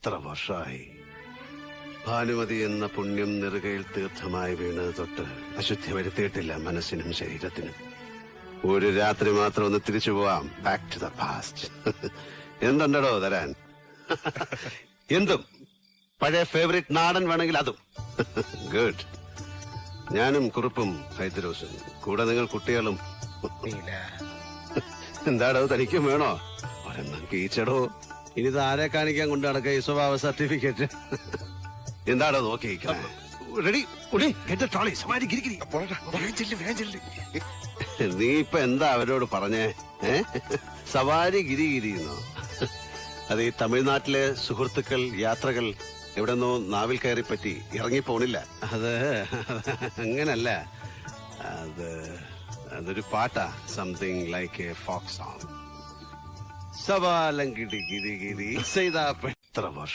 എത്ര വർഷമായി ഭാനുമതി എന്ന പുണ്യം നെറുകയിൽ തീർത്ഥമായി വീണത് തൊട്ട് അശുദ്ധി വരുത്തിയിട്ടില്ല മനസ്സിനും ശരീരത്തിനും. ഒരു രാത്രി മാത്രം ഒന്ന് തിരിച്ചു പോവാം, ബാക്ക് ടു ദ പാസ്റ്റ്. എന്തുണ്ടോ തരാൻ? എന്തും. പഴയ ഫേവറേറ്റ് നാടൻ വേണമെങ്കിൽ അതും. ഗുഡ്. ഞാനും കുറുപ്പും ഹൈദ്രോസും, കൂടെ നിങ്ങൾ കുട്ടികളും. എന്താടോ തനിക്കും വേണോ? ഒരെണ്ണം കീച്ചടോ. ഇനി ആരെ കാണിക്കാൻ കൊണ്ട് നടക്കുക ഈ സ്വഭാവ സർട്ടിഫിക്കറ്റ്? എന്താടോ നോക്കി റെഡി? ട്രോളി സവാരി ഗിരിഗിരി. നീ ഇപ്പൊ എന്താ അവരോട് പറഞ്ഞേ? സവാരി ഗിരിഗിരിന്നോ? അത് ഈ തമിഴ്നാട്ടിലെ സുഹൃത്തുക്കൾ യാത്രകൾ എവിടെന്നോ നാവിൽ കയറി പറ്റി ഇറങ്ങിപ്പോണില്ല. അത് അങ്ങനല്ല, അതൊരു പാട്ടാ, something like a folk song. സവാലം ഗിരി ഗിരി ഗിരി ചെയ്താ എത്ര വർഷം